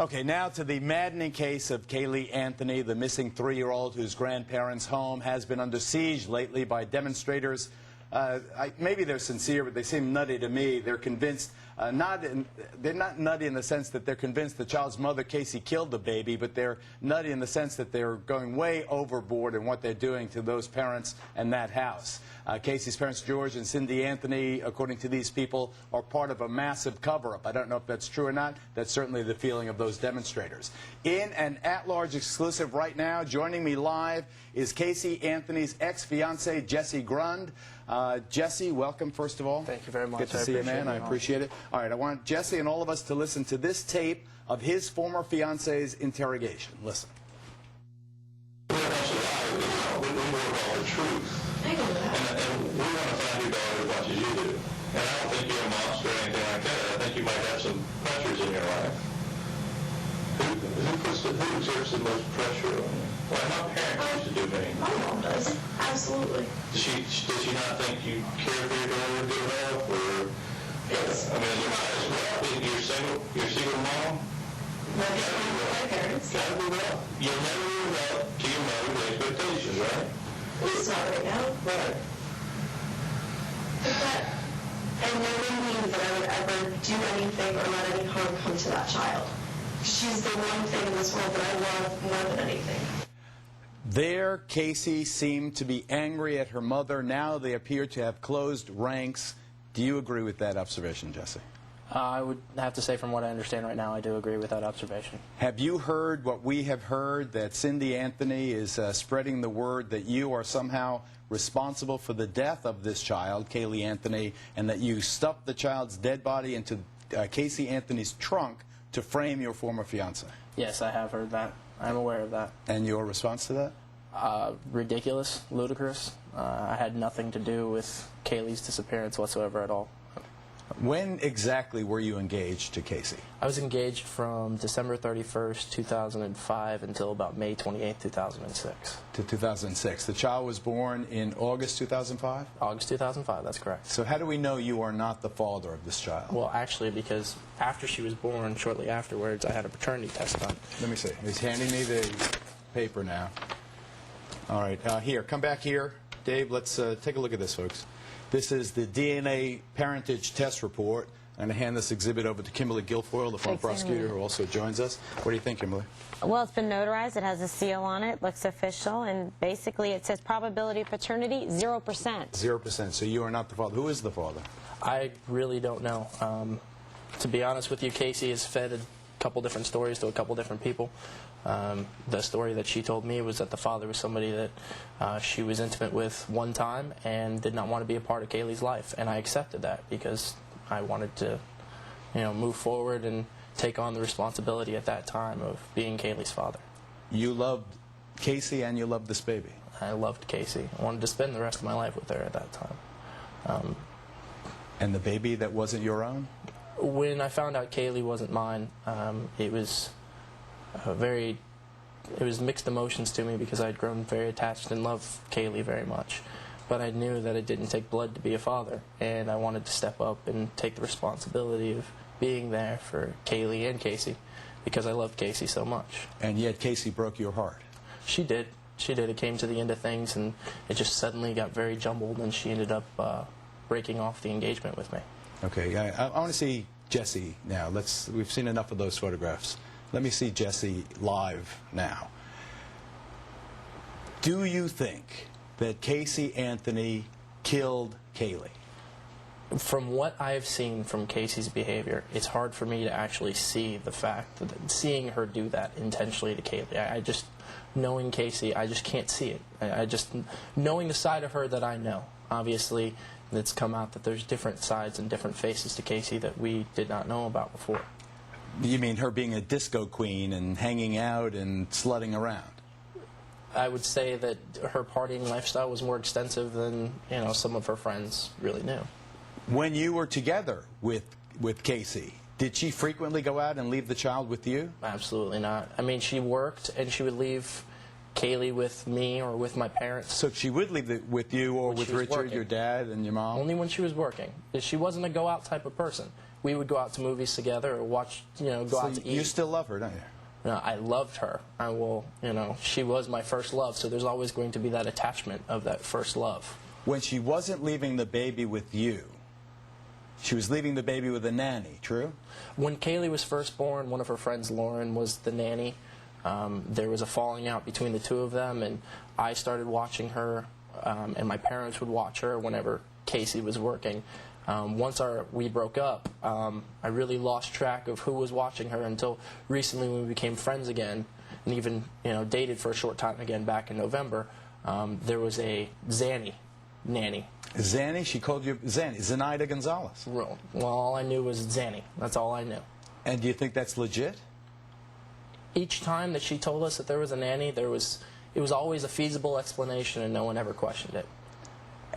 Okay, now to the maddening case of Caylee Anthony, the missing 3-year-old whose grandparents' home has been under siege lately by demonstrators. Maybe they're sincere, but they seem nutty to me. They're convinced, they're not nutty in the sense that they're convinced the child's mother, Casey, killed the baby, but they're nutty in the sense that they're going way overboard in what they're doing to those parents and that house. Casey's parents, George and Cindy Anthony, according to these people, are part of a massive cover-up. I don't know if that's true or not. That's certainly the feeling of those demonstrators. In an at-large exclusive right now, joining me live is Casey Anthony's ex-fiancée, Jessie Grund. Jessie, welcome, first of all. Thank you very much. Good to see you, man. I appreciate it. All right, I want Jessie and all of us to listen to this tape of his former fiancée's interrogation. Listen. We want the truth. And we want to find your daughter as much as you do. And I don't think you're a monster or anything like that. I think you might have some pressures in your life. Who exerts the most pressure on you? Well, my parents used to do me. My mom does. Absolutely. Does she not think you care for your daughter good enough? Or, Yes. I mean, you might as well. You're a single mom? My parents. Gotta live up. You'll never live up to your mother's expectations, right? It's not right now. Right. But that, and that wouldn't mean that I would ever do anything or let any harm come to that child. She's the one thing in this world that I love more than anything. There, Casey seemed to be angry at her mother. Now they appear to have closed ranks. Do you agree with that observation, Jessie? I would have to say, from what I understand right now, I do agree with that observation. Have you heard what we have heard, that Cindy Anthony is spreading the word that you are somehow responsible for the death of this child, Caylee Anthony, and that you stuffed the child's dead body into Casey Anthony's trunk to frame your former fiancé? Yes, I have heard that. I'm aware of that. And your response to that? Ridiculous, ludicrous. I had nothing to do with Caylee's disappearance whatsoever at all. When exactly were you engaged to Casey? I was engaged from December 31st, 2005 until about May 28th, 2006. To 2006. The child was born in August 2005? August 2005, that's correct. So how do we know you are not the father of this child? Well, actually, because after she was born, shortly afterwards, I had a paternity test done. Let me see. He's handing me the paper now. All right, here, come back here. Dave, let's take a look at this, folks. This is the DNA parentage test report. I'm going to hand this exhibit over to Kimberly Guilfoyle, the former prosecutor, who also joins us. What do you think, Kimberly? Well, it's been notarized. It has a seal on it. Looks official. And basically, it says probability of paternity, 0%. 0%. So you are not the father. Who is the father? I really don't know. To be honest with you, Casey has fed a couple different stories to a couple different people. The story that she told me was that the father was somebody that she was intimate with one time and did not want to be a part of Caylee's life, and I accepted that because I wanted to, move forward and take on the responsibility at that time of being Caylee's father. You loved Casey and you loved this baby. I loved Casey. I wanted to spend the rest of my life with her at that time. And the baby that wasn't your own? When I found out Caylee wasn't mine, it was mixed emotions to me because I had grown very attached and loved Caylee very much. But I knew that it didn't take blood to be a father, and I wanted to step up and take the responsibility of being there for Caylee and Casey because I loved Casey so much. And yet Casey broke your heart. She did. She did. It came to the end of things, and it just suddenly got very jumbled, and she ended up breaking off the engagement with me. Okay, I want to see Jessie now. We've seen enough of those photographs. Let me see Jessie live now. Do you think that Casey Anthony killed Caylee? From what I've seen from Casey's behavior, it's hard for me to actually see the fact that seeing her do that intentionally to Caylee. I just, knowing Casey, I just can't see it. Knowing the side of her that I know, obviously, it's come out that there's different sides and different faces to Casey that we did not know about before. You mean her being a disco queen and hanging out and slutting around? I would say that her partying lifestyle was more extensive than some of her friends really knew. When you were together with Casey, did she frequently go out and leave the child with you? Absolutely not. I mean, she worked and she would leave Caylee with me or with my parents. So she would leave it with you or with Richard, your dad, and your mom? Only when she was working. She wasn't a go-out type of person. we would go out to movies together or watch, go out to eat. You still love her, don't you? No, I loved her. I will, she was my first love, so there's always going to be that attachment of that first love. When she wasn't leaving the baby with you, she was leaving the baby with a nanny, true? When Caylee was first born, one of her friends, Lauren, was the nanny. There was a falling out between the two of them, and I started watching her, and my parents would watch her whenever Casey was working. Once we broke up, I really lost track of who was watching her until recently when we became friends again, and even dated for a short time again back in November. There was a Zanny nanny. Zanny? She called you Zanny. Zenaida Gonzalez. Well, all I knew was Zanny. That's all I knew. And do you think that's legit? Each time that she told us that there was a nanny, it was always a feasible explanation, and no one ever questioned it.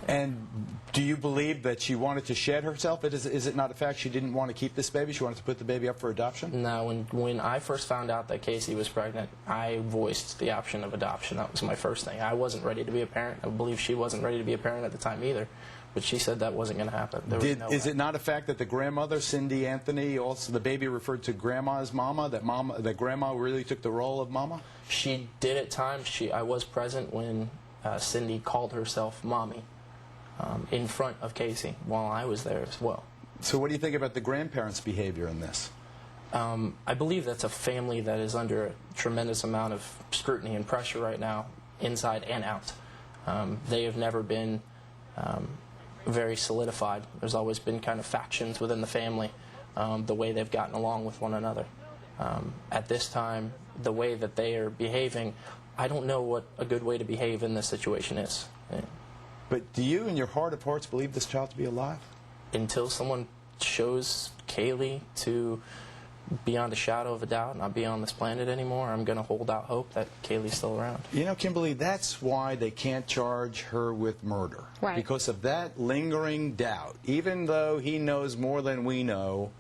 And do you believe that she wanted to shed herself? Is it not a fact she didn't want to keep this baby? She wanted to put the baby up for adoption? No, when I first found out that Casey was pregnant, I voiced the option of adoption. That was my first thing. I wasn't ready to be a parent. I believe she wasn't ready to be a parent at the time either. But she said that wasn't going to happen. Is it not a fact that the grandmother, Cindy Anthony, also the baby referred to Grandma's mama, that Grandma really took the role of Mama? She did at times. I was present when Cindy called herself Mommy in front of Casey while I was there as well. So what do you think about the grandparents' behavior in this? I believe that's a family that is under a tremendous amount of scrutiny and pressure right now, inside and out. They have never been very solidified. There's always been kind of factions within the family, the way they've gotten along with one another. At this time, the way that they are behaving, I don't know what a good way to behave in this situation is. But do you, in your heart of hearts, believe this child to be alive? Until someone shows Caylee to, beyond a shadow of a doubt, not be on this planet anymore, I'm going to hold out hope that Caylee's still around. You know, Kimberly, that's why they can't charge her with murder. Right. Because of that lingering doubt. Even though he knows more than we know,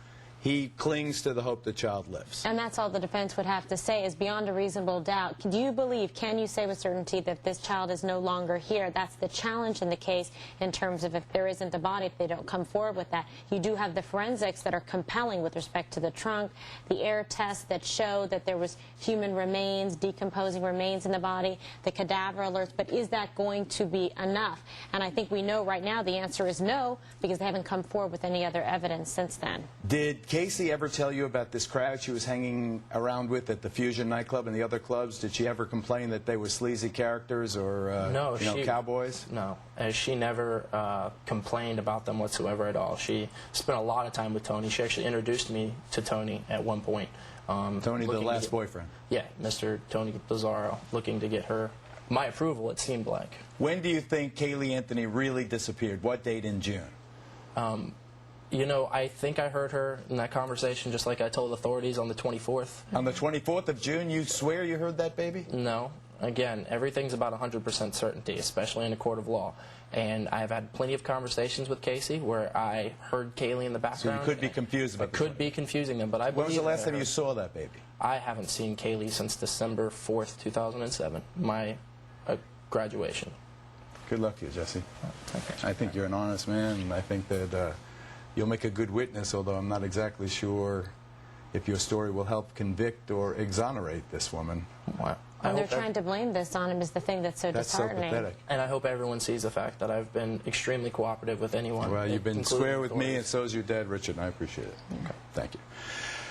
he clings to the hope the child lives. And that's all the defense would have to say is beyond a reasonable doubt. Do you believe, can you say with certainty that this child is no longer here? That's the challenge in the case in terms of if there isn't a body, if they don't come forward with that. You do have the forensics that are compelling with respect to the trunk, the air tests that show that there was human remains, decomposing remains in the body, the cadaver alerts, but is that going to be enough? And I think we know right now the answer is no, because they haven't come forward with any other evidence since then. Did Casey ever tell you about this crowd she was hanging around with at the Fusion nightclub and the other clubs? Did she ever complain that they were sleazy characters or cowboys? No, she never complained about them whatsoever at all. She spent a lot of time with Tony. She actually introduced me to Tony at one point. Tony, the last boyfriend? Yeah, Mr. Tony Bizarro, looking to get my approval, it seemed like. When do you think Caylee Anthony really disappeared? What date in June? I think I heard her in that conversation just like I told authorities on the 24th. On the 24th of June, you swear you heard that baby? No. Again, everything's about 100% certainty, especially in a court of law. And I've had plenty of conversations with Casey where I heard Caylee in the background. So you could be confused about it. Could be confusing them, but I believe. When was the last time you saw that baby? I haven't seen Caylee since December 4th, 2007, my graduation. Good luck to you, Jesse. Okay. I think you're an honest man, and I think that you'll make a good witness, although I'm not exactly sure if your story will help convict or exonerate this woman. Wow. And they're trying to blame this on him is the thing that's so disheartening. That's so pathetic. And I hope everyone sees the fact that I've been extremely cooperative with anyone. Well, you've been including square with me, authorities. and so's your dad, Richard, and I appreciate it. Okay. Thank you.